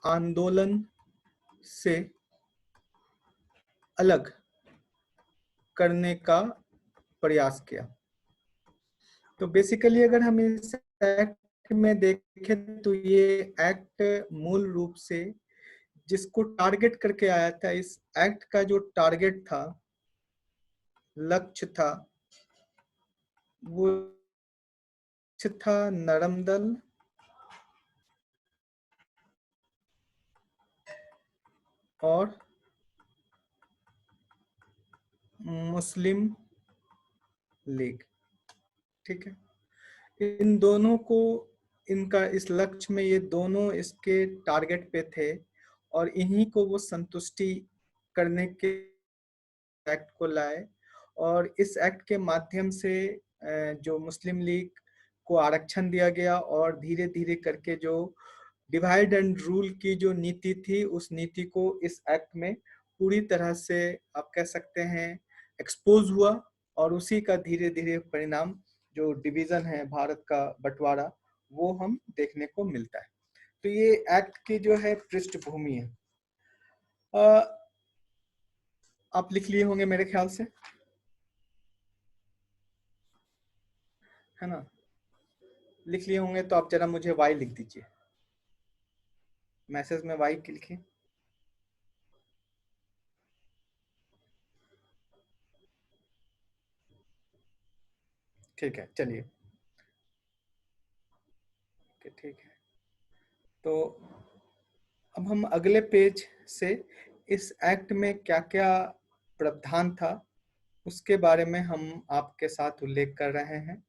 आंदोलन से अलग करने का प्रयास किया। तो बेसिकली अगर हम इस एक्ट में देखें तो ये एक्ट मूल रूप से जिसको टारगेट करके आया था, इस एक्ट का जो टारगेट था, लक्ष्य था, वो था नरम दल और मुस्लिम लीग। ठीक है, इन दोनों को, इनका इस लक्ष्य में ये दोनों इसके टारगेट पे थे और इन्हीं को वो संतुष्टि करने के एक्ट को लाए। और इस एक्ट के माध्यम से जो मुस्लिम लीग को आरक्षण दिया गया और धीरे धीरे करके जो डिवाइड एंड रूल की जो नीति थी, उस नीति को इस एक्ट में पूरी तरह से आप कह सकते हैं एक्सपोज हुआ और उसी का धीरे धीरे परिणाम जो डिवीजन है, भारत का बंटवारा, वो हम देखने को मिलता है। तो ये एक्ट की जो है पृष्ठभूमि है। आप लिख लिए होंगे मेरे ख्याल से, है ना? लिख लिए होंगे तो आप जरा मुझे वाई लिख दीजिए, मैसेज में वाई लिखिए। ठीक है, चलिए, ठीक है। तो अब हम अगले पेज से इस एक्ट में क्या क्या प्रावधान था उसके बारे में हम आपके साथ उल्लेख कर रहे हैं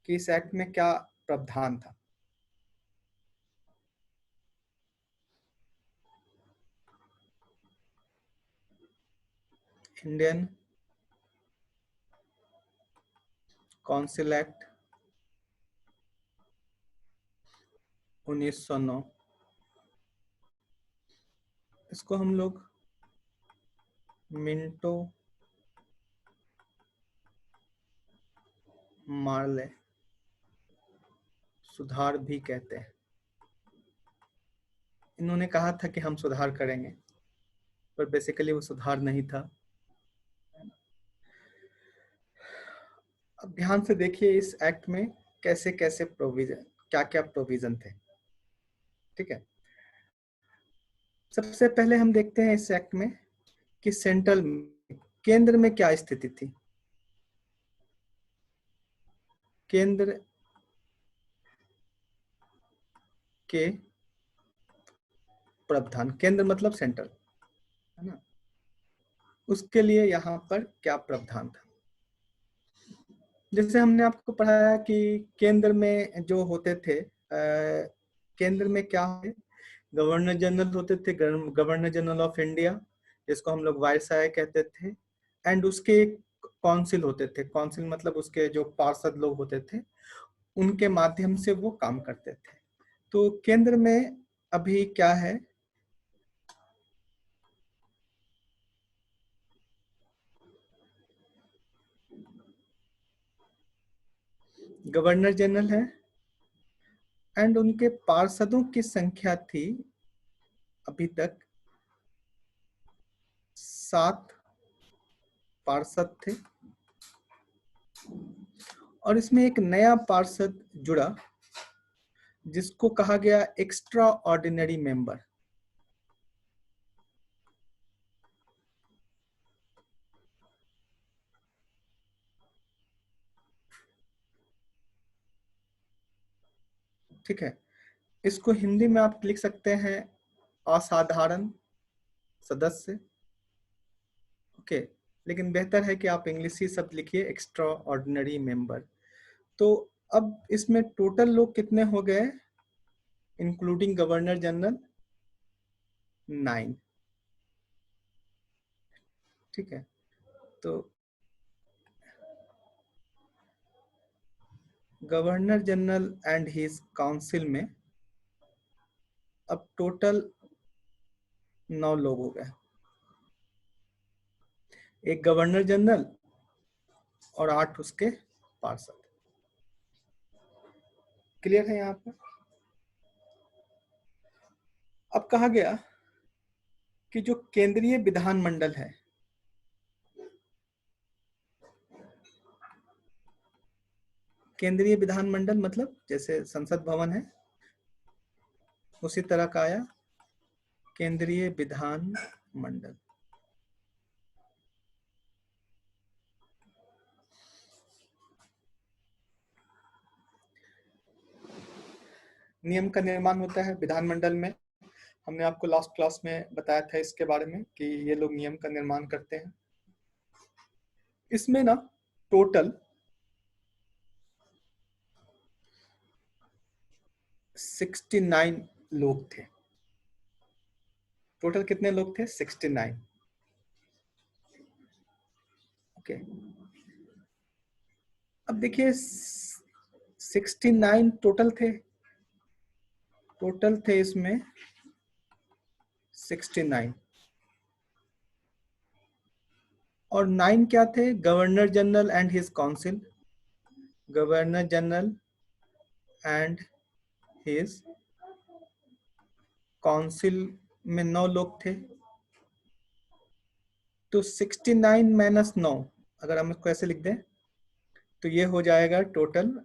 कि इस एक्ट में क्या प्रावधान था। इंडियन काउंसिल एक्ट 1909, इसको हम लोग मिंटो मार्ले सुधार भी कहते हैं। इन्होंने कहा था कि हम सुधार करेंगे, पर बेसिकली वो सुधार नहीं था। अब ध्यान से देखिए इस एक्ट में कैसे कैसे प्रोविजन, क्या क्या प्रोविजन थे। ठीक है, सबसे पहले हम देखते हैं इस एक्ट में कि सेंट्रल, केंद्र में क्या स्थिति थी। केंद्र के प्रावधान, केंद्र मतलब सेंट्रल, है ना? उसके लिए यहाँ पर क्या प्रावधान था। जैसे हमने आपको पढ़ाया कि केंद्र में जो होते थे, केंद्र में क्या है, गवर्नर जनरल होते थे, गवर्नर जनरल ऑफ इंडिया, जिसको हम लोग वायसराय कहते थे, एंड उसके काउंसिल होते थे। काउंसिल मतलब उसके जो पार्षद लोग होते थे, उनके माध्यम से वो काम करते थे। तो केंद्र में अभी क्या है, गवर्नर जनरल है एंड उनके पार्षदों की संख्या थी अभी तक 7 पार्षद थे। और इसमें एक नया पार्षद जुड़ा जिसको कहा गया एक्स्ट्रा ऑर्डिनरी मेंबर। ठीक है, इसको हिंदी में आप लिख सकते हैं असाधारण सदस्य। ओके, लेकिन बेहतर है कि आप इंग्लिश शब्द लिखिए एक्स्ट्रा ऑर्डिनरी मेंबर। तो अब इसमें टोटल लोग कितने हो गए, इंक्लूडिंग गवर्नर जनरल, 9। ठीक है, तो governor general and his council में अब टोटल 9 लोग हो गए, एक गवर्नर जनरल और 8 उसके पार्षद। क्लियर है यहाँ पर? अब कहा गया कि जो केंद्रीय विधानमंडल है, केंद्रीय विधानमंडल मतलब जैसे संसद भवन है उसी तरह का आया केंद्रीय विधानमंडल। नियम का निर्माण होता है विधानमंडल में। हमने आपको लास्ट क्लास में बताया था इसके बारे में कि ये लोग नियम का निर्माण करते हैं। इसमें ना टोटल 69 लोग थे। टोटल कितने लोग थे? 69। ओके, अब देखिए 69 टोटल थे, टोटल थे इसमें 69 और 9 क्या थे? Governor general and his council, governor general and his council में 9 लोग थे। तो 69 माइनस 9 अगर हम इसको ऐसे लिख दें तो ये हो जाएगा टोटल,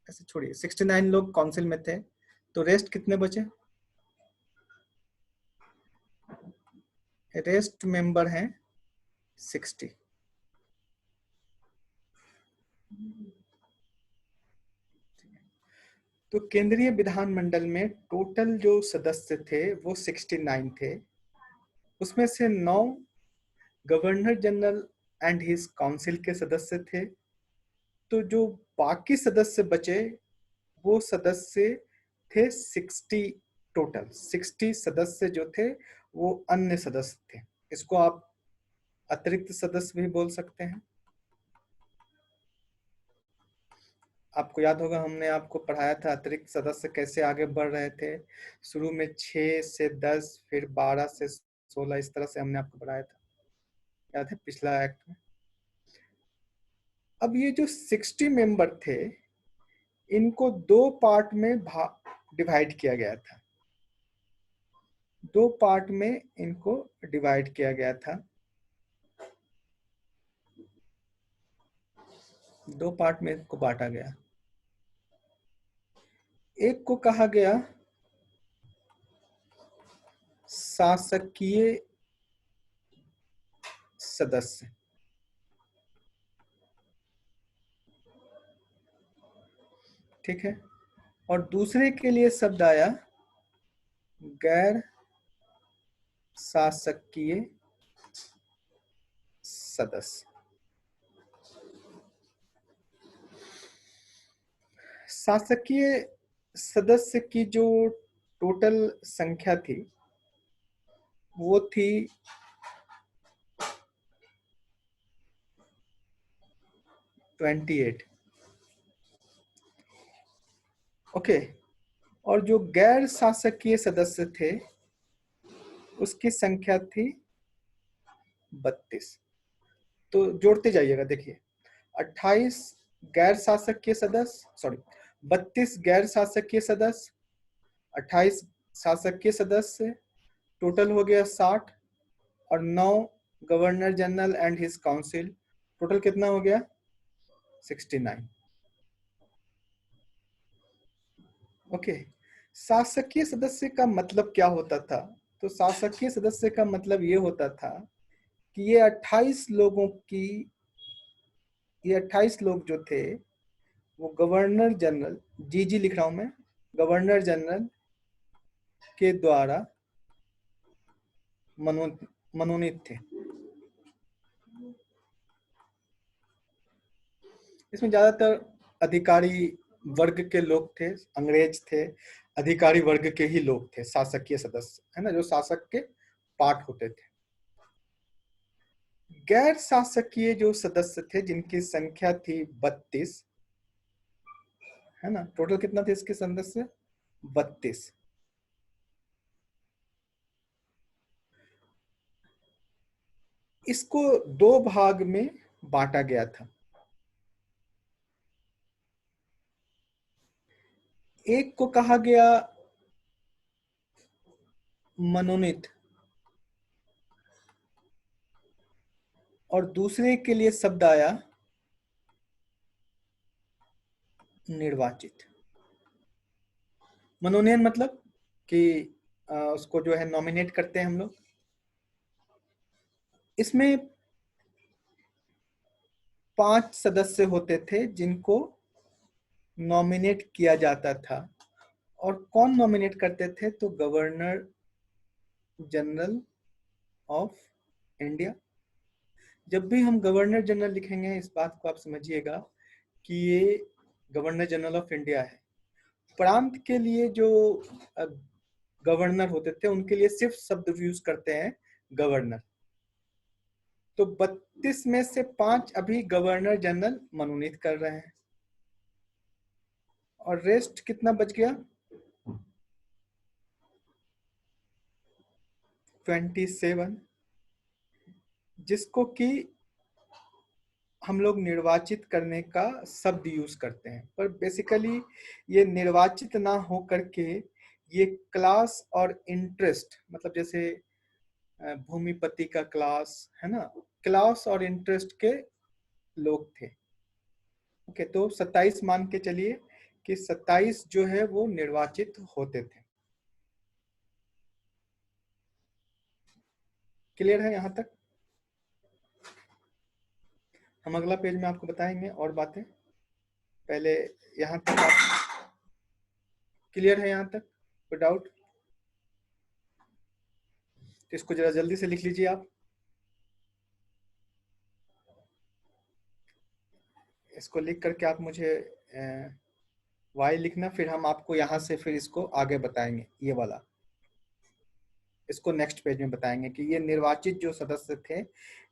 ऐसे छोड़िए 69 लोग काउंसिल में थे, तो रेस्ट कितने बचे? रेस्ट मेंबर हैं 60। तो केंद्रीय विधानमंडल में टोटल जो सदस्य थे वो 69 थे, उसमें से 9 governor general and his council के सदस्य थे। तो जो बाकी सदस्य बचे वो सदस्य थे 60, टोटल 60 सदस्य जो थे वो अन्य सदस्य थे। इसको आप अतिरिक्त सदस्य भी बोल सकते हैं। आपको याद होगा हमने आपको पढ़ाया था अतिरिक्त सदस्य कैसे आगे बढ़ रहे थे। शुरू में 6 से 10, फिर 12 से 16, इस तरह से हमने आपको पढ़ाया था, याद है पिछला एक्ट में। अब ये जो 60 मेंबर थे इनको 2 पार्ट में डिवाइड किया गया था, 2 पार्ट में इनको डिवाइड किया गया था, 2 पार्ट में इनको बांटा गया। एक को कहा गया शासकीय सदस्य, ठीक है, और दूसरे के लिए शब्द आया गैर शासकीय सदस्य। शासकीय सदस्य की जो टोटल संख्या थी वो थी 28। ओके, और जो गैर शासकीय सदस्य थे उसकी संख्या थी 32। तो जोड़ते जाइएगा, देखिए 28 गैर शासकीय सदस्य, सॉरी 32 गैर शासकीय सदस्य, 28 शासकीय सदस्य, टोटल हो गया 60, और 9 governor general and his council, total कितना हो गया? 69। ओके, शासकीय सदस्य का मतलब क्या होता था? तो शासकीय सदस्य का मतलब ये होता था कि ये 28 लोगों की, ये 28 लोग जो थे वो गवर्नर जनरल, जी लिख रहा हूं मैं, गवर्नर जनरल के द्वारा मनोनीत थे। इसमें ज्यादातर अधिकारी वर्ग के लोग थे, अंग्रेज थे, अधिकारी वर्ग के ही लोग थे शासकीय सदस्य, है ना, जो शासक के पार्ट होते थे। गैर शासकीय जो सदस्य थे जिनकी संख्या थी 32, है ना, टोटल कितना थे इसके सदस्य? 32। इसको 2 भाग में बांटा गया था। एक को कहा गया मनोनीत, और दूसरे के लिए शब्द आया निर्वाचित। मनोनयन मतलब कि उसको जो है नॉमिनेट करते हैं हम लोग। इसमें 5 सदस्य होते थे जिनको नॉमिनेट किया जाता था। और कौन नॉमिनेट करते थे? तो गवर्नर जनरल ऑफ इंडिया। जब भी हम गवर्नर जनरल लिखेंगे, इस बात को आप समझिएगा कि ये गवर्नर जनरल ऑफ इंडिया है। प्रांत के लिए जो गवर्नर होते थे उनके लिए सिर्फ शब्द यूज करते हैं गवर्नर। तो 32 में से 5 अभी गवर्नर जनरल मनोनीत कर रहे हैं, और रेस्ट कितना बच गया? 27, जिसको कि हम लोग निर्वाचित करने का शब्द यूज करते हैं। पर बेसिकली ये निर्वाचित ना हो करके ये क्लास और इंटरेस्ट, मतलब जैसे भूमिपति का क्लास है ना, क्लास और इंटरेस्ट के लोग थे। ओके, तो 27 मान के चलिए कि 27 जो है वो निर्वाचित होते थे। क्लियर है यहाँ तक? हम अगला पेज में आपको बताएंगे और बातें। पहले यहाँ तक आप क्लियर है? यहाँ तक कोई डाउट? तो इसको जरा जल्दी से लिख लीजिए आप। इसको लिख करके आप मुझे वाई लिखना, फिर हम आपको यहाँ से फिर इसको आगे बताएंगे। ये वाला इसको नेक्स्ट पेज में बताएंगे कि ये निर्वाचित जो सदस्य थे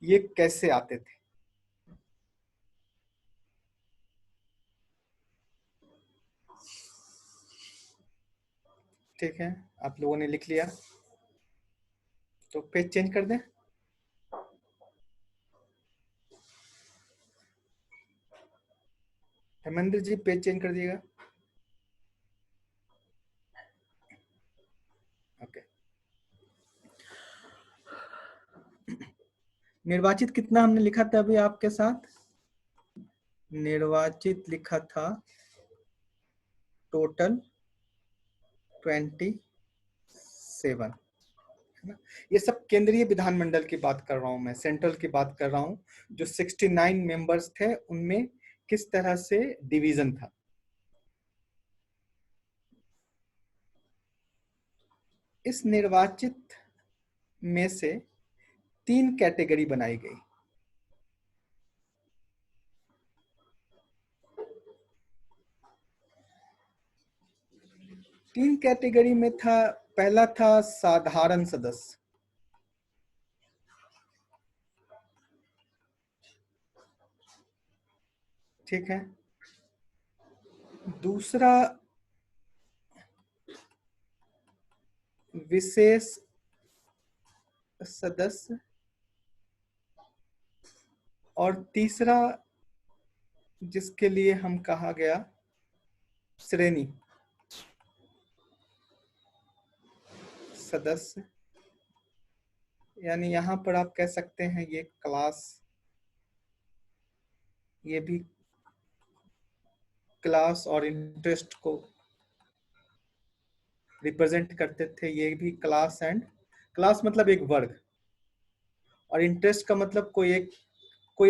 ये कैसे आते थे। ठीक है, आप लोगों ने लिख लिया तो पेज चेंज कर दें। हेमेंद्र जी पेज चेंज कर दिएगा। ओके, निर्वाचित कितना हमने लिखा था अभी आपके साथ? निर्वाचित लिखा था टोटल 27, है ना। ये सब केंद्रीय विधानमंडल की बात कर रहा हूं मैं, सेंट्रल की बात कर रहा हूं। जो 69 मेंबर्स थे उनमें किस तरह से डिवीजन था। इस निर्वाचित में से 3 कैटेगरी बनाई गई। तीन कैटेगरी में था, पहला था साधारण सदस्य, ठीक है। दूसरा विशेष सदस्य, और तीसरा जिसके लिए हम कहा गया श्रेणी सदस्य, यानी यहां पर आप कह सकते हैं ये क्लास, ये भी क्लास और इंटरेस्ट को रिप्रेजेंट करते थे। ये भी क्लास एंड क्लास मतलब एक वर्ग, और इंटरेस्ट का मतलब कोई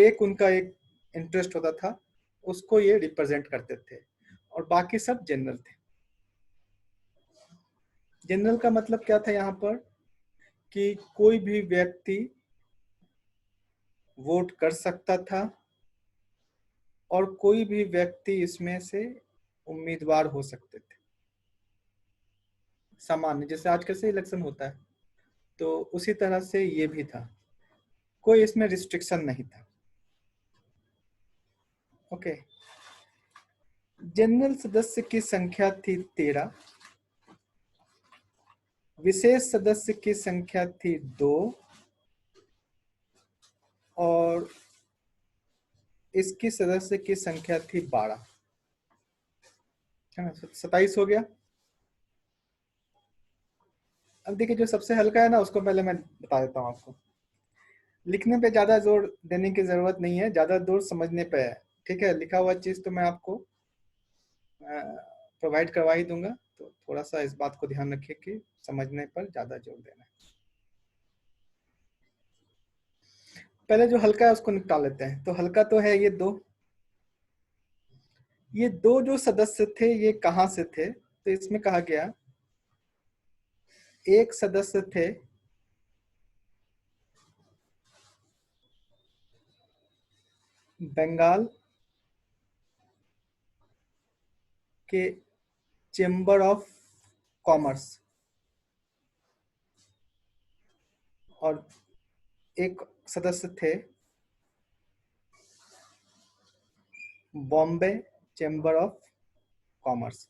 एक उनका एक इंटरेस्ट होता था, उसको ये रिप्रेजेंट करते थे। और बाकी सब जनरल थे। जनरल का मतलब क्या था यहाँ पर कि कोई भी व्यक्ति वोट कर सकता था, और कोई भी व्यक्ति इसमें से उम्मीदवार हो सकते थे। सामान्य, जैसे आज कैसे इलेक्शन होता है, तो उसी तरह से ये भी था, कोई इसमें रिस्ट्रिक्शन नहीं था। ओके, जनरल सदस्य की संख्या थी 13, विशेष सदस्य की संख्या थी 2, और इसकी सदस्य की संख्या थी 12, है ना। 27 हो गया। अब देखिए, जो सबसे हल्का है ना उसको पहले मैं बता देता हूँ आपको। लिखने पे ज्यादा जोर देने की जरूरत नहीं है, ज्यादा जोर समझने पे है। ठीक है, लिखा हुआ चीज तो मैं आपको प्रोवाइड करवा ही दूंगा, तो थोड़ा सा इस बात को ध्यान रखिए कि समझने पर ज्यादा जोर देना है। पहले जो हल्का है उसको निपटा लेते हैं। तो हल्का तो है ये दो। ये दो जो सदस्य थे ये कहाँ से थे? तो इसमें कहा गया एक सदस्य थे बंगाल के चेंबर ऑफ कॉमर्स, और एक सदस्य थे Bombay chamber of commerce.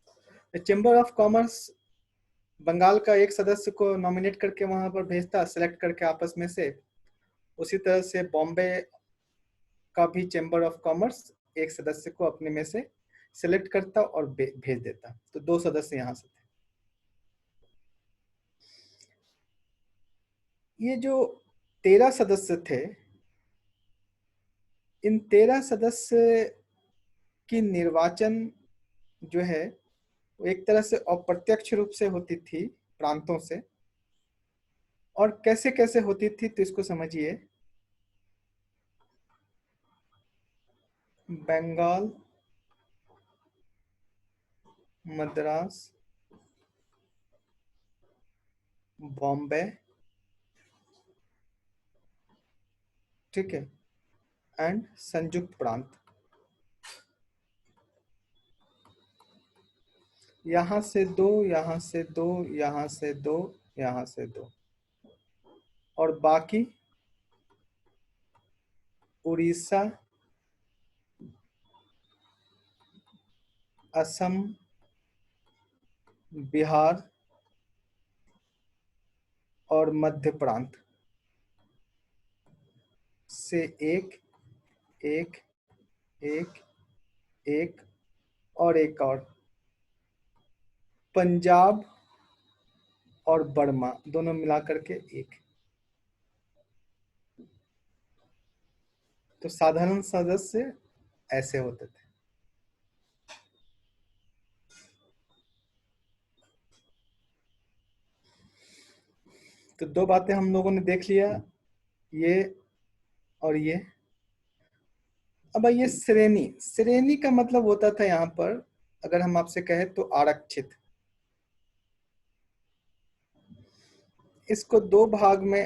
Chamber of commerce Bengal का एक सदस्य को नॉमिनेट करके वहां पर भेजता, सिलेक्ट करके आपस में से। उसी तरह से बॉम्बे का भी चेंबर ऑफ कॉमर्स एक सदस्य को अपने में से सिलेक्ट करता और भेज देता। तो दो सदस्य यहाँ से थे। ये जो 13 सदस्य थे, इन 13 सदस्य की निर्वाचन जो है वो एक तरह से अप्रत्यक्ष रूप से होती थी प्रांतों से। और कैसे कैसे होती थी तो इसको समझिए। बंगाल, मद्रास, बॉम्बे, ठीक है, एंड संयुक्त प्रांत। यहाँ से दो, यहाँ से दो, यहाँ से दो, यहाँ से दो, और बाकी उड़ीसा, असम, बिहार और मध्य प्रांत से एक, एक, एक, एक और एक और पंजाब और बर्मा दोनों मिला करके एक। तो साधारण सदस्य ऐसे होते थे। तो दो बातें हम लोगों ने देख लिया, ये और ये। अब ये श्रेणी, श्रेणी का मतलब होता था यहाँ पर, अगर हम आपसे कहें तो आरक्षित। इसको दो भाग में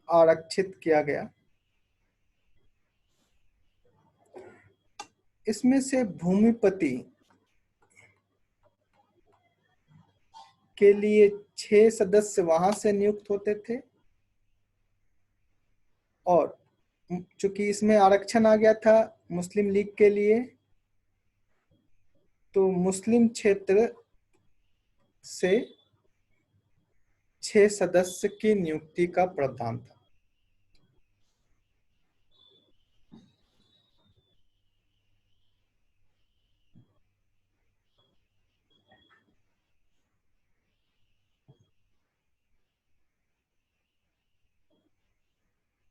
आरक्षित किया गया। इसमें से भूमिपति के लिए 6 सदस्य वहां से नियुक्त होते थे, और चूंकि इसमें आरक्षण आ गया था मुस्लिम लीग के लिए, तो मुस्लिम क्षेत्र से 6 सदस्य की नियुक्ति का प्रावधान था।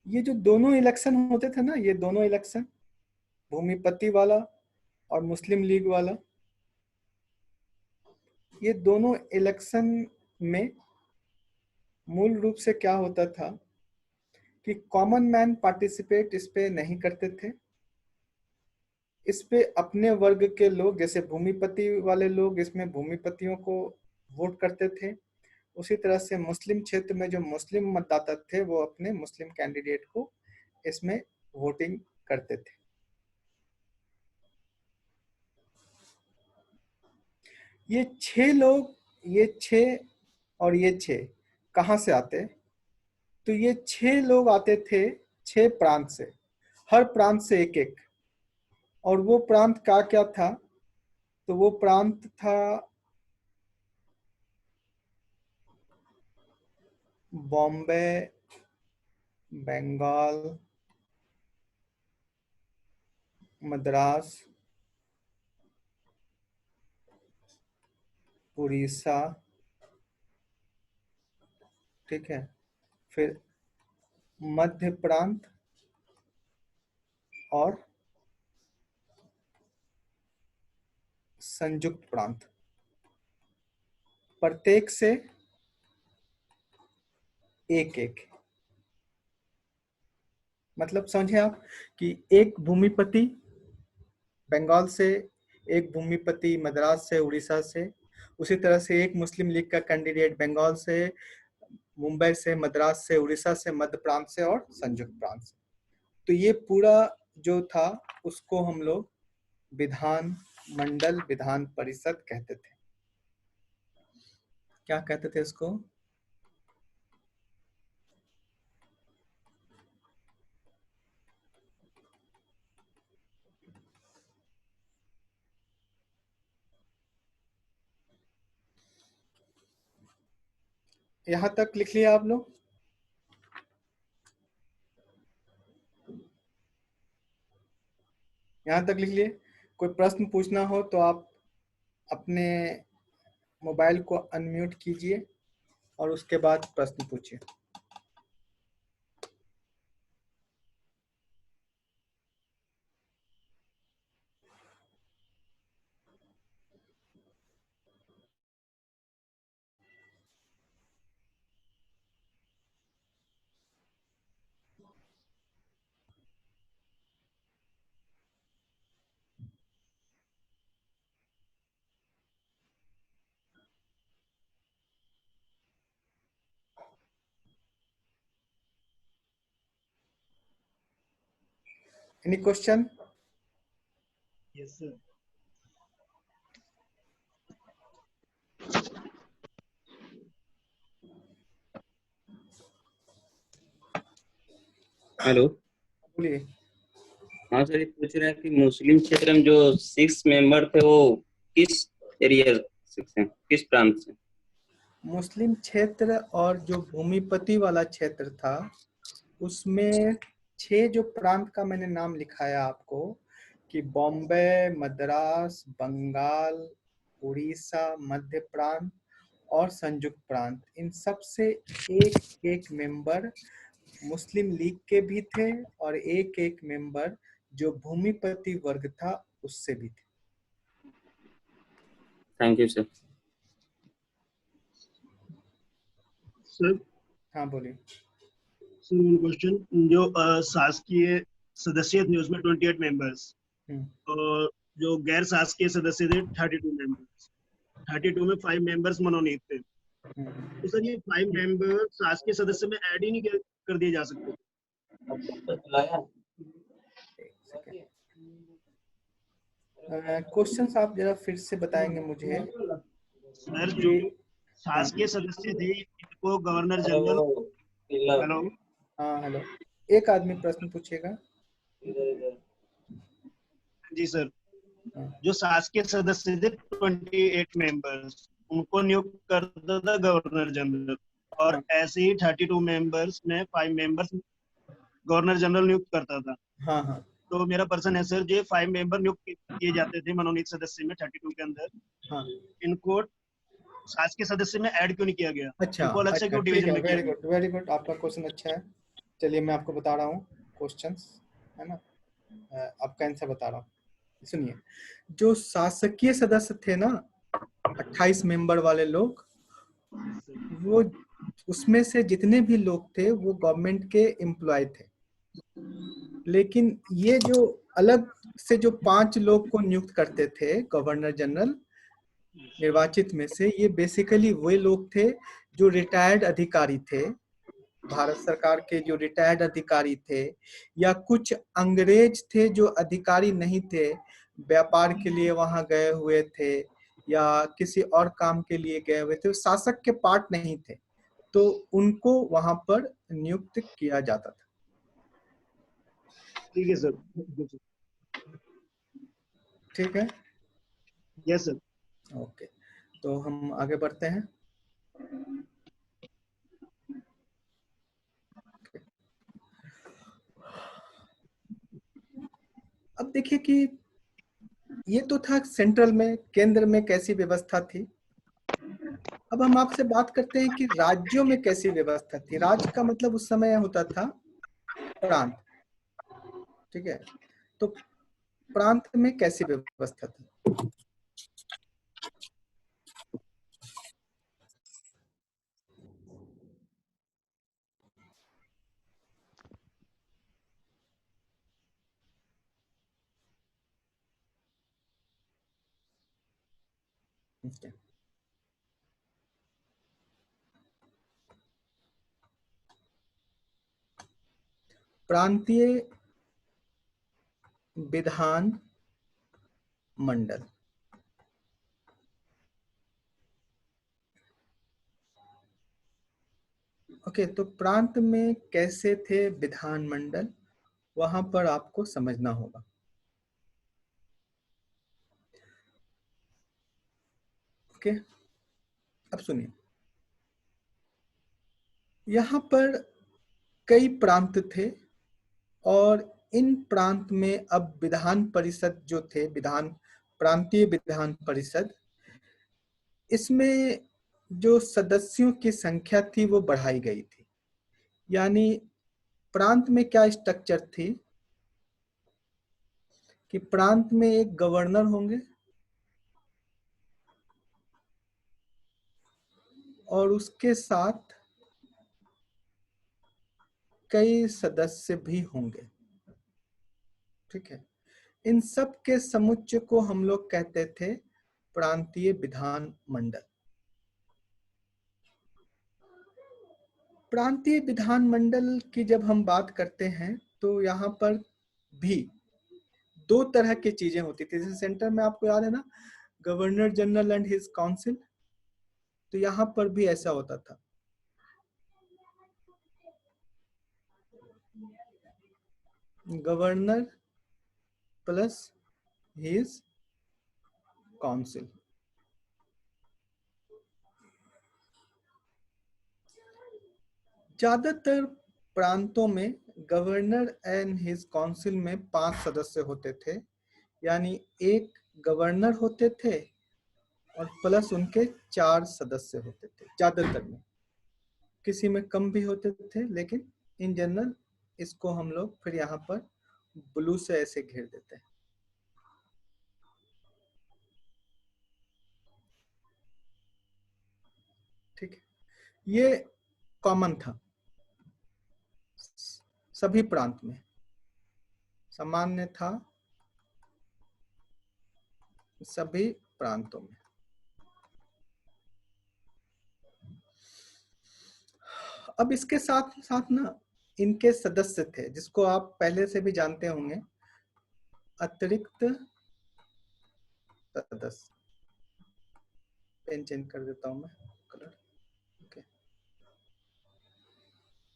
ये जो दोनों इलेक्शन होते थे ना, ये दोनों इलेक्शन, भूमिपति वाला और मुस्लिम लीग वाला, ये दोनों इलेक्शन में मूल रूप से क्या होता था कि कॉमन मैन पार्टिसिपेट इस पे नहीं करते थे। इस पे अपने वर्ग के लोग, जैसे भूमिपति वाले लोग इसमें भूमिपतियों को वोट करते थे, उसी तरह से मुस्लिम क्षेत्र में जो मुस्लिम मतदाता थे वो अपने मुस्लिम कैंडिडेट को इसमें वोटिंग करते थे। ये 6 लोग, ये 6 और ये 6 कहाँ से आते? तो ये 6 लोग आते थे 6 प्रांत से, हर प्रांत से एक एक। और वो प्रांत का क्या था? तो वो प्रांत था बॉम्बे, बंगाल, मद्रास, उड़ीसा ठीक है, फिर मध्य प्रांत और संयुक्त प्रांत, प्रत्येक से एक एक। मतलब समझे आप कि एक भूमिपति बंगाल से, एक भूमिपति मद्रास से, उड़ीसा से, उसी तरह से एक मुस्लिम लीग का कैंडिडेट बंगाल से, मुंबई से, मद्रास से, उड़ीसा से, मध्य प्रांत से और संयुक्त प्रांत से। तो ये पूरा जो था उसको हम लोग विधान मंडल, विधान परिषद कहते थे। क्या कहते थे इसको? यहां तक लिख लिया आप लोग? यहां तक लिख लिए? कोई प्रश्न पूछना हो तो आप अपने मोबाइल को अनम्यूट कीजिए और उसके बाद प्रश्न पूछिए। Any question? Yes sir. Hello. बोलिए। हाँ सर, ये पूछ रहे हैं कि मुस्लिम क्षेत्र में जो 6 मेंबर थे वो किस एरिया से हैं, किस प्रांत से? मुस्लिम क्षेत्र और जो भूमिपति वाला क्षेत्र था उसमें 6 जो प्रांत का मैंने नाम लिखाया आपको कि बॉम्बे, मद्रास, बंगाल, उड़ीसा, मध्य प्रांत और संयुक्त प्रांत, इन सब से एक एक मेंबर मुस्लिम लीग के भी थे और एक एक मेंबर जो भूमिपति वर्ग था उससे भी थे। Thank you sir. सर हाँ बोलिए। सर वन क्वेश्चन, जो शासकीय सदस्य थे उसमें 28 मेंबर्स और जो गैर शासकीय सदस्य थे 32 मेंबर्स। 32 में 5 मेंबर्स मनोनीत थे। तो सर ये 5 मेंबर शासकीय सदस्य में ऐड ही नहीं कर दिए जा सकते? क्वेश्चंस आप जरा फिर से बताएंगे मुझे? सर जो शासकीय सदस्य थे इनको गवर्नर जनरल। हेलो। हाँ हेलो, एक आदमी प्रश्न पूछेगा। जी सर। हाँ। जो शासकीय सदस्य थे 28 मेंबर्स, उनको नियुक्त करता था गवर्नर जनरल, और हाँ। ऐसे ही 32 मेंबर्स में 5 मेंबर्स गवर्नर जनरल नियुक्त करता था। हाँ हाँ तो मेरा प्रश्न है सर, जो 5 मेंबर नियुक्त किए जाते थे मनोनीत सदस्य में 32 के अंदर, हाँ। इनको शासकीय सदस्य में ऐड क्यों नहीं किया गया? अच्छा इनको अलग से अच्छा, क्यों ठीक डिवीजन है, में किया वेरी गया? गुड वेरी गुड, आपका क्वेश्चन अच्छा है। चलिए मैं आपको बता रहा हूँ क्वेश्चंस, है ना? आपका आंसर बता रहा हूँ, सुनिए। जो शासकीय सदस्य थे ना, 28 मेंबर वाले लोग, वो उसमें से जितने भी लोग थे वो गवर्नमेंट के एम्प्लॉय थे। लेकिन ये जो अलग से जो 5 लोग को नियुक्त करते थे गवर्नर जनरल निर्वाचित में से, ये बेसिकली वे लोग थे जो रिटायर्ड अधिकारी थे, भारत सरकार के जो रिटायर्ड अधिकारी थे, या कुछ अंग्रेज थे जो अधिकारी नहीं थे, व्यापार के लिए वहां गए हुए थे या किसी और काम के लिए गए हुए थे, शासक के पार्ट नहीं थे, तो उनको वहां पर नियुक्त किया जाता था। ठीक है सर। ठीक है, यस सर। ओके, तो हम आगे बढ़ते हैं। अब देखिए कि ये तो था सेंट्रल में, केंद्र में कैसी व्यवस्था थी। अब हम आपसे बात करते हैं कि राज्यों में कैसी व्यवस्था थी। राज्य का मतलब उस समय होता था प्रांत, ठीक है। तो प्रांत में कैसी व्यवस्था थी? Okay. प्रांतीय विधान मंडल, ओके। तो प्रांत में कैसे थे विधान मंडल, वहां पर आपको समझना होगा। ओके, अब सुनिए, यहाँ पर कई प्रांत थे और इन प्रांत में अब विधान परिषद जो थे, प्रांतीय विधान परिषद, इसमें जो सदस्यों की संख्या थी वो बढ़ाई गई थी। यानी प्रांत में क्या स्ट्रक्चर थी कि प्रांत में एक गवर्नर होंगे और उसके साथ कई सदस्य भी होंगे, ठीक है। इन सब के समुच्चय को हम लोग कहते थे प्रांतीय विधान मंडल। प्रांतीय विधान मंडल की जब हम बात करते हैं तो यहाँ पर भी दो तरह की चीजें होती थी। जैसे सेंटर में आपको याद है ना, governor general and his council, तो यहाँ पर भी ऐसा होता था। Governor plus his council. ज्यादातर प्रांतों में गवर्नर एंड हिज काउंसिल में 5 सदस्य होते थे, यानी एक गवर्नर होते थे और प्लस उनके 4 सदस्य होते थे। ज्यादातर में, किसी में कम भी होते थे, लेकिन इन जनरल इसको हम लोग फिर यहाँ पर ब्लू से ऐसे घेर देते हैं, ठीक है। ये कॉमन था सभी प्रांत में, सामान्य था सभी प्रांतों में। अब इसके साथ साथ ना इनके सदस्य थे, जिसको आप पहले से भी जानते होंगे, अतिरिक्त सदस्य। पेन चेंज कर देता हूं मैं कलर, ओके।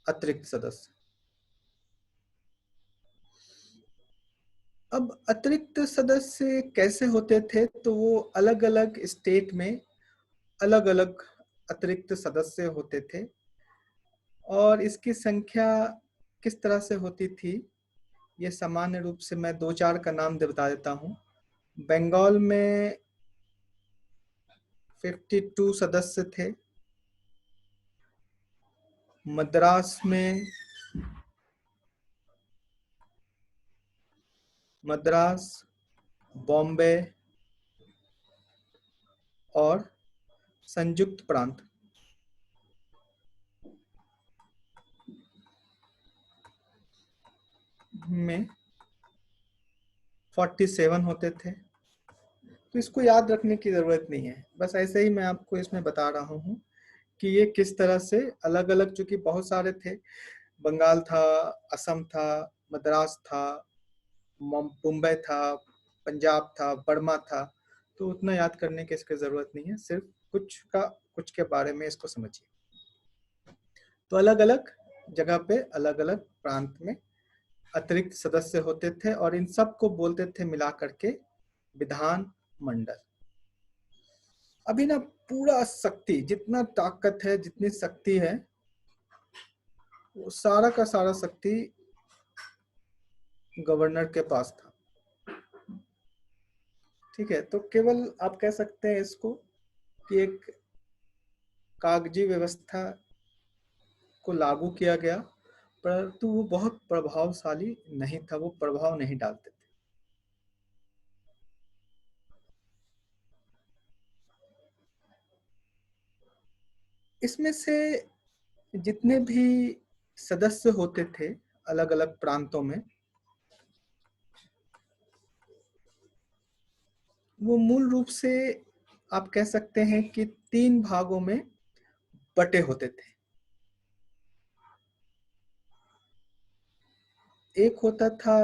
अतिरिक्त सदस्य। अब अतिरिक्त सदस्य कैसे होते थे, तो वो अलग अलग स्टेट में अलग अलग अतिरिक्त सदस्य होते थे और इसकी संख्या किस तरह से होती थी, ये सामान्य रूप से मैं 2-4 का नाम बता देता हूँ। बंगाल में 52 सदस्य थे, मद्रास में बॉम्बे और संयुक्त प्रांत में 47 होते थे। तो इसको याद रखने की जरूरत नहीं है, बस ऐसे ही मैं आपको इसमें बता रहा हूँ कि ये किस तरह से अलग अलग, चूंकि बहुत सारे थे, बंगाल था, असम था, मद्रास था, मुंबई था, पंजाब था, बर्मा था, तो उतना याद करने की इसकी जरूरत नहीं है, सिर्फ कुछ के बारे में इसको समझिए। तो अलग अलग जगह पे अलग अलग प्रांत में अतिरिक्त सदस्य होते थे और इन सब को बोलते थे मिला करके विधान मंडल। अभी ना पूरा शक्ति, जितना ताकत है, जितनी शक्ति है, वो सारा का सारा शक्ति गवर्नर के पास था, ठीक है। तो केवल आप कह सकते हैं इसको कि एक कागजी व्यवस्था को लागू किया गया, परंतु वो बहुत प्रभावशाली नहीं था, वो प्रभाव नहीं डालते थे। इसमें से जितने भी सदस्य होते थे अलग अलग प्रांतों में, वो मूल रूप से आप कह सकते हैं कि 3 भागों में बटे होते थे। एक होता था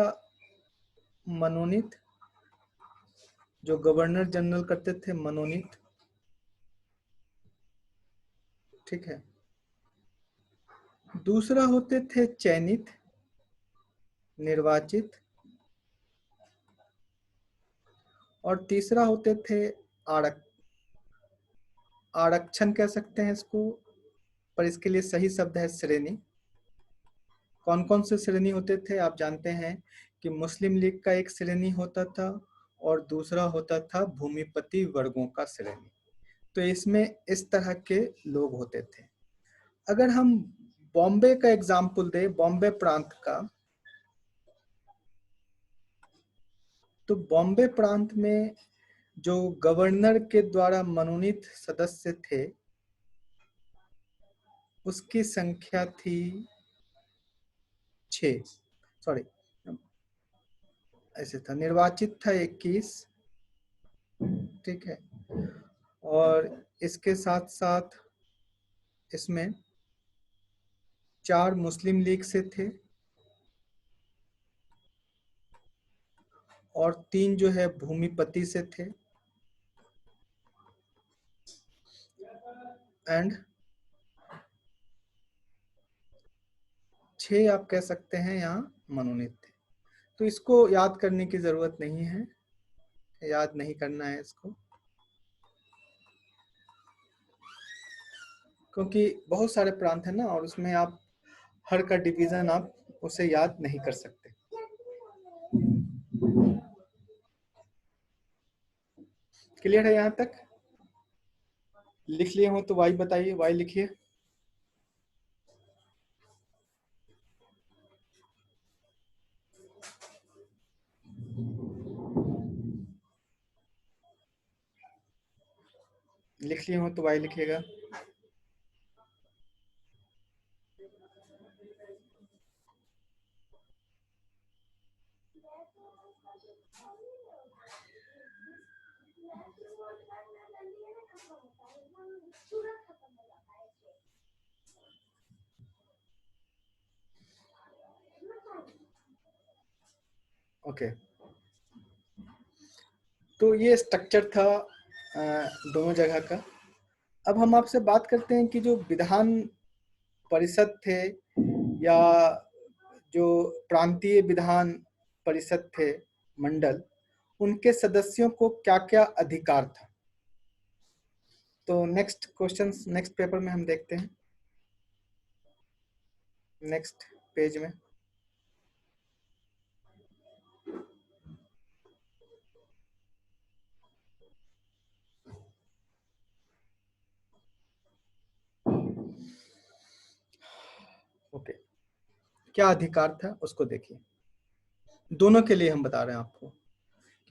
मनोनीत, जो गवर्नर जनरल करते थे, मनोनीत, ठीक है। दूसरा होते थे चयनित, निर्वाचित, और तीसरा होते थे आरक्षण कह सकते हैं इसको, पर इसके लिए सही शब्द है श्रेणी। कौन कौन से श्रेणी होते थे आप जानते हैं कि मुस्लिम लीग का एक श्रेणी होता था और दूसरा होता था भूमिपति वर्गों का श्रेणी। तो इसमें इस तरह के लोग होते थे। अगर हम बॉम्बे का एग्जाम्पल दें, बॉम्बे प्रांत का, तो बॉम्बे प्रांत में जो गवर्नर के द्वारा मनोनीत सदस्य थे उसकी संख्या थी 6, सॉरी ऐसे था। निर्वाचित था 21, ठीक है। और इसके साथ साथ इसमें 4 मुस्लिम लीग से थे और 3 जो है भूमिपति से थे, एंड 6 आप कह सकते हैं यहाँ मनोनीत थे। तो इसको याद करने की जरूरत नहीं है, याद नहीं करना है इसको, क्योंकि बहुत सारे प्रांत है ना, और उसमें आप हर का डिवीजन आप उसे याद नहीं कर सकते। क्लियर है यहाँ तक? लिख लिए हो तो वाई बताइए, वाई लिखिए। लिख लिए हो तो वाई लिखिएगा। ओके, तो ये स्ट्रक्चर था दोनों जगह का। अब हम आपसे बात करते हैं कि जो विधान परिषद थे या जो प्रांतीय विधान परिषद थे, मंडल, उनके सदस्यों को क्या क्या अधिकार था। तो नेक्स्ट क्वेश्चन नेक्स्ट पेपर में हम देखते हैं, नेक्स्ट पेज में। ओके, क्या अधिकार था उसको देखिए। दोनों के लिए हम बता रहे हैं आपको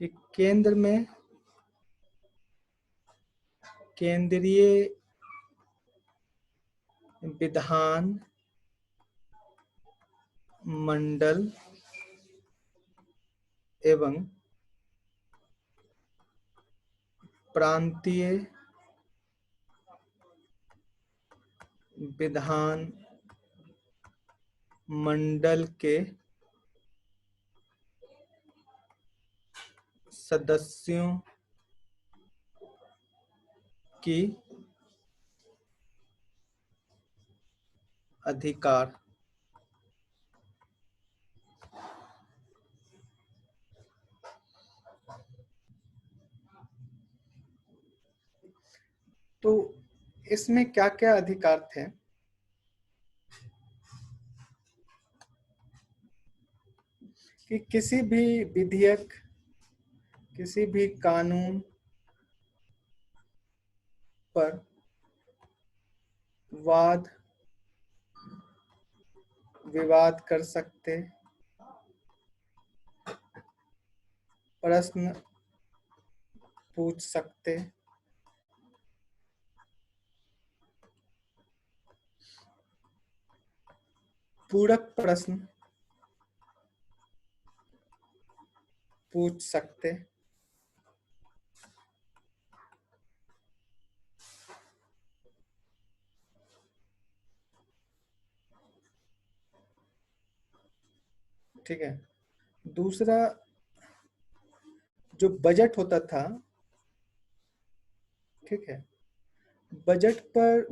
कि केंद्र में केंद्रीय विधान मंडल एवं प्रांतीय विधान मंडल के सदस्यों की अधिकार। तो इसमें क्या क्या अधिकार थे? कि किसी भी विधेयक, किसी भी कानून पर वाद विवाद कर सकते, प्रश्न पूछ सकते, पूरक प्रश्न पूछ सकते, ठीक है। दूसरा जो बजट होता था, ठीक है, बजट पर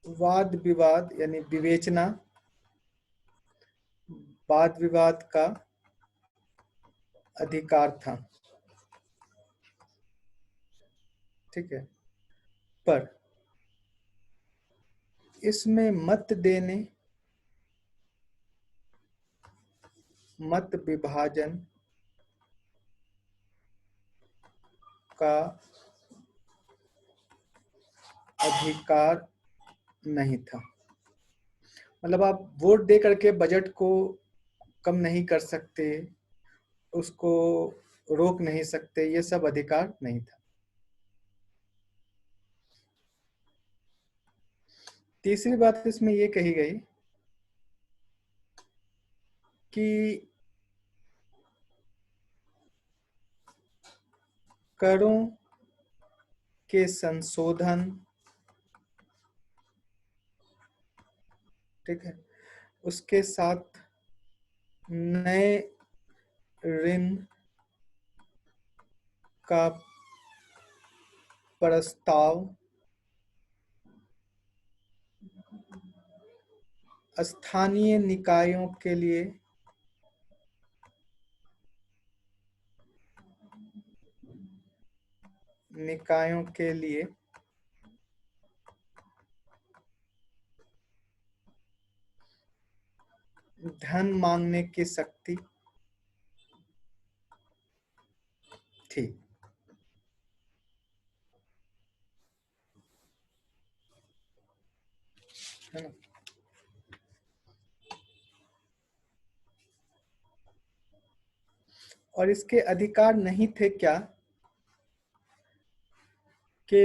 वाद विवाद यानी विवेचना, वाद विवाद का अधिकार था, ठीक है। पर इसमें मत देने, मत विभाजन का अधिकार नहीं था। मतलब आप वोट दे करके बजट को कम नहीं कर सकते, उसको रोक नहीं सकते, ये सब अधिकार नहीं था। तीसरी बात इसमें ये कही गई कि करों के संशोधन, ठीक है, उसके साथ नए ऋण का प्रस्ताव स्थानीय निकायों के लिए धन मांगने की शक्ति थी। है ना? और इसके अधिकार नहीं थे क्या, कि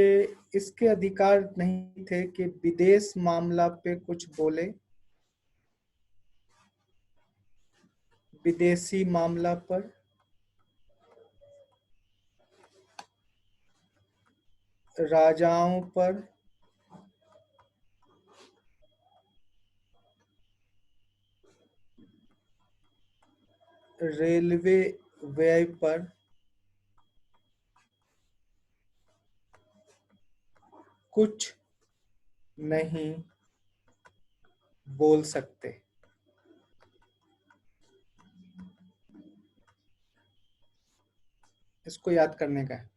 इसके अधिकार नहीं थे कि विदेश मामला पे कुछ बोले, विदेशी मामला पर, राजाओं पर, रेलवे व्यय पर, कुछ नहीं बोल सकते। इसको याद करने का है।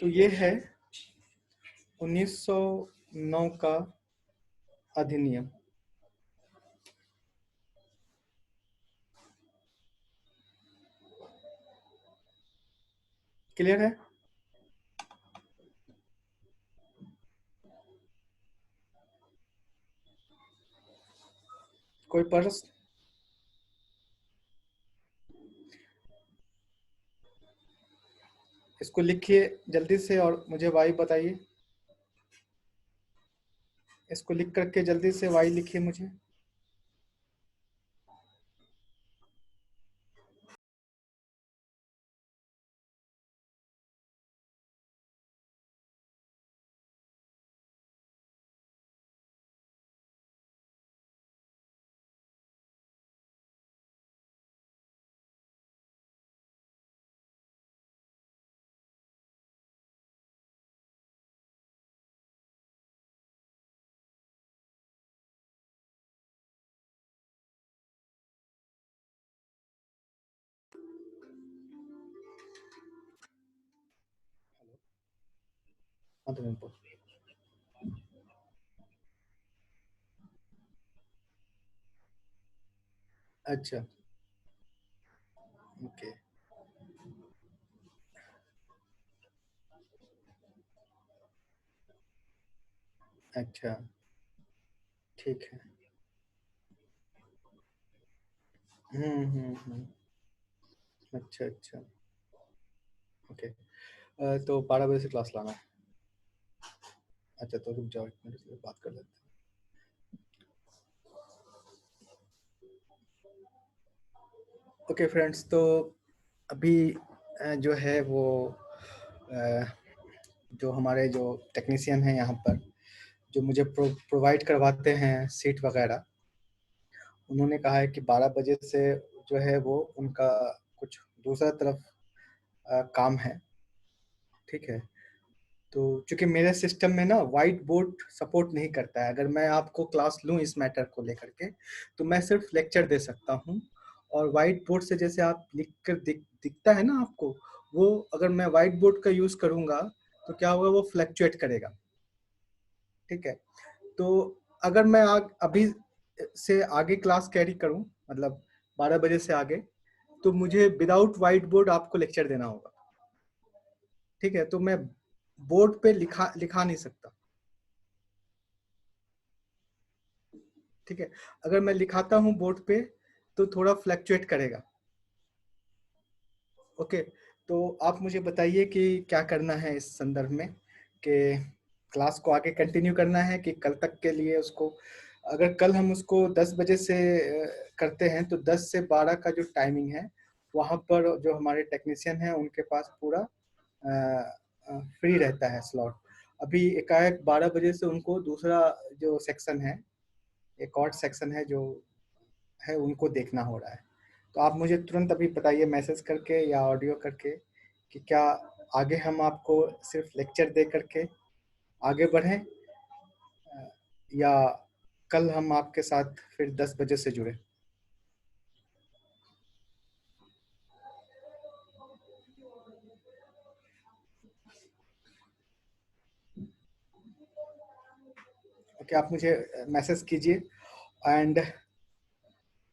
तो ये है 1909 का अधिनियम। क्लियर है? कोई प्रश्न? इसको लिखिए जल्दी से और मुझे वाई बताइए। इसको लिख करके जल्दी से वाई लिखिए मुझे। अच्छा, ओके, अच्छा, ठीक है। अच्छा, अच्छा, ओके। तो 12 बजे से क्लास लाना है। अच्छा, तो रुक जाओ 1 मिनट, इसलिए बात कर लेते हैं। ओके फ्रेंड्स, तो अभी जो है वो जो हमारे जो टेक्नीशियन हैं यहाँ पर, जो मुझे प्रोवाइड करवाते हैं सीट वगैरह, उन्होंने कहा है कि 12 बजे से जो है वो उनका कुछ दूसरा तरफ काम है, ठीक है। तो चूंकि मेरे सिस्टम में ना वाइट बोर्ड सपोर्ट नहीं करता है, अगर मैं आपको क्लास लूँ इस मैटर को लेकर के, तो मैं सिर्फ लेक्चर दे सकता हूँ। और वाइट बोर्ड से जैसे आप लिख कर दिखता है ना आपको, वो अगर मैं वाइट बोर्ड का यूज करूँगा तो क्या होगा, वो फ्लक्चुएट करेगा, ठीक है। तो अगर मैं अभी से आगे क्लास कैरी करूँ, मतलब 12 बजे से आगे, तो मुझे विदाउट वाइट बोर्ड आपको लेक्चर देना होगा, ठीक है। तो मैं बोर्ड पे लिखा नहीं सकता, ठीक है। अगर मैं लिखाता हूँ बोर्ड पे तो थोड़ा फ्लक्चुएट करेगा, ओके। तो आप मुझे बताइए कि क्या करना है इस संदर्भ में, कि क्लास को आगे कंटिन्यू करना है कि कल तक के लिए उसको, अगर कल हम उसको 10 बजे से करते हैं तो 10 से 12 का जो टाइमिंग है, वहाँ पर जो हमारे टेक्नीशियन हैं उनके पास पूरा फ्री रहता है स्लॉट। अभी एकाएक 12 बजे से उनको दूसरा जो सेक्शन है, एक और सेक्शन है जो है, उनको देखना हो रहा है। तो आप मुझे तुरंत अभी बताइए मैसेज करके या ऑडियो करके कि क्या आगे हम आपको सिर्फ लेक्चर दे करके आगे बढ़ें, या कल हम आपके साथ फिर 10 बजे से जुड़े। ओके, आप मुझे मैसेज कीजिए। एंड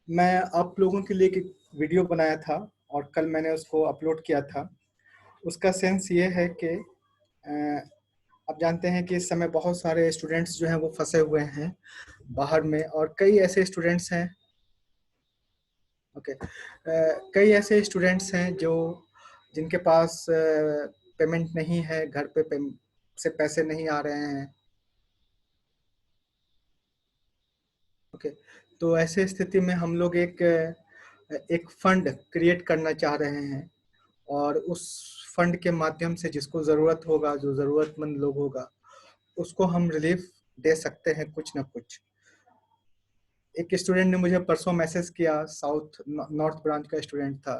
मैं आप लोगों के लिए एक वीडियो बनाया था और कल मैंने उसको अपलोड किया था। उसका सेंस ये है कि आप जानते हैं कि इस समय बहुत सारे स्टूडेंट्स जो हैं वो फंसे हुए हैं बाहर में, और कई ऐसे स्टूडेंट्स हैं, ओके, कई ऐसे स्टूडेंट्स हैं जो जिनके पास पेमेंट नहीं है, घर पे से पैसे नहीं आ रहे हैं, ओके। तो ऐसे स्थिति में हम लोग एक फंड क्रिएट करना चाह रहे हैं, और उस फंड के माध्यम से जिसको ज़रूरत होगा, जो ज़रूरतमंद लोग होगा, उसको हम रिलीफ दे सकते हैं कुछ ना कुछ। एक स्टूडेंट ने मुझे परसों मैसेज किया, साउथ नॉर्थ ब्रांच का स्टूडेंट था,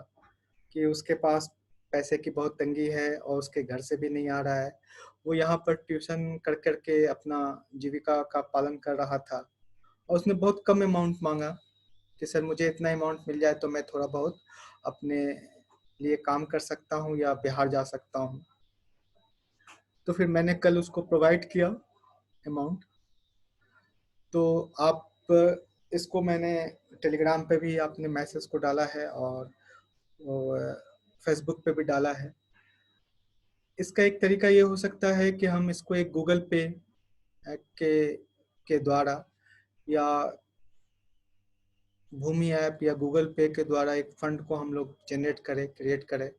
कि उसके पास पैसे की बहुत तंगी है और उसके घर से भी नहीं आ रहा है। वो यहाँ पर ट्यूशन कर करके अपना जीविका का पालन कर रहा था, और उसने बहुत कम अमाउंट मांगा कि सर मुझे इतना अमाउंट मिल जाए तो मैं थोड़ा बहुत अपने लिए काम कर सकता हूँ या बिहार जा सकता हूँ। तो फिर मैंने कल उसको प्रोवाइड किया अमाउंट। तो आप इसको मैंने टेलीग्राम पे भी आपने मैसेज को डाला है और फेसबुक पे भी डाला है। इसका एक तरीका ये हो सकता है कि हम इसको एक गूगल पे के द्वारा या भूमि ऐप या गूगल पे के द्वारा एक फंड को हम लोग जनरेट करें, क्रिएट करें,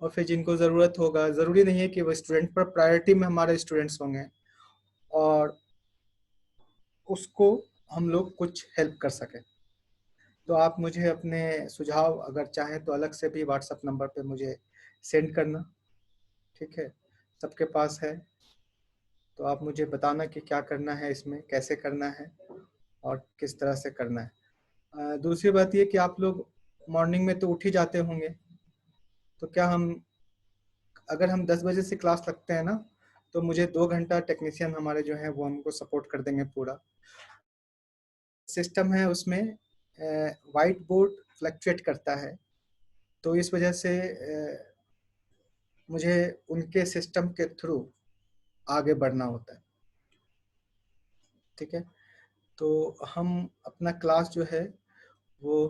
और फिर जिनको ज़रूरत होगा, ज़रूरी नहीं है कि वो स्टूडेंट, पर प्रायोरिटी में हमारे स्टूडेंट्स होंगे, और उसको हम लोग कुछ हेल्प कर सकें। तो आप मुझे अपने सुझाव अगर चाहें तो अलग से भी व्हाट्सएप नंबर पे मुझे सेंड करना, ठीक है। सबके पास है, तो आप मुझे बताना कि क्या करना है, इसमें कैसे करना है और किस तरह से करना है। दूसरी बात ये कि आप लोग मॉर्निंग में तो उठ ही जाते होंगे, तो क्या हम, अगर हम 10 बजे से क्लास लगते हैं ना, तो मुझे 2 घंटा टेक्नीशियन हमारे जो हैं वो हमको सपोर्ट कर देंगे। पूरा सिस्टम है उसमें वाइट बोर्ड फ्लक्चुएट करता है, तो इस वजह से मुझे उनके सिस्टम के थ्रू आगे बढ़ना होता है। ठीक है, तो हम अपना क्लास जो है वो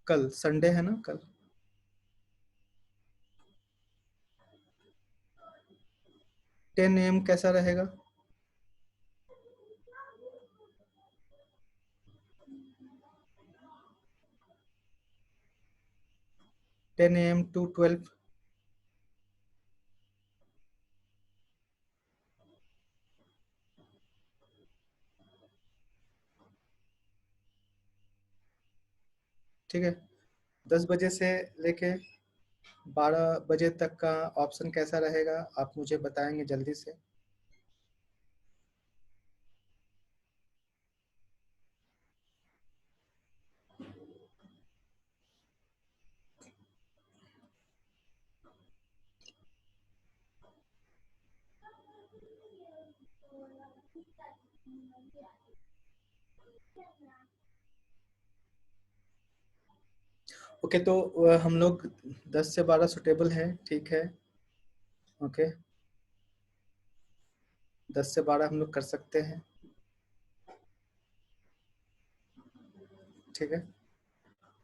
कल संडे है ना, कल 10 AM कैसा रहेगा? 10 AM to 12। ठीक है, 10 बजे से लेके 12 बजे तक का ऑप्शन कैसा रहेगा, आप मुझे बताएंगे जल्दी से। ओके, तो हम लोग 10 से 12 सुटेबल है, ठीक है। ओके, 10 से 12 हम लोग कर सकते हैं, ठीक है।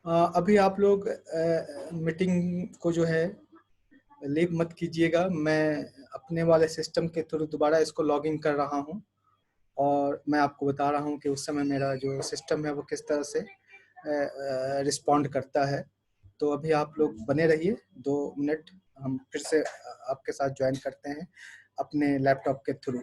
अभी आप लोग मीटिंग को जो है लीव मत कीजिएगा, मैं अपने वाले सिस्टम के थ्रू दोबारा इसको लॉगिन कर रहा हूँ और मैं आपको बता रहा हूँ कि उस समय मेरा जो सिस्टम है वो किस तरह से रिस्पॉन्ड करता है। तो अभी आप लोग बने रहिए, 2 मिनट हम फिर से आपके साथ ज्वाइन करते हैं अपने लैपटॉप के थ्रू।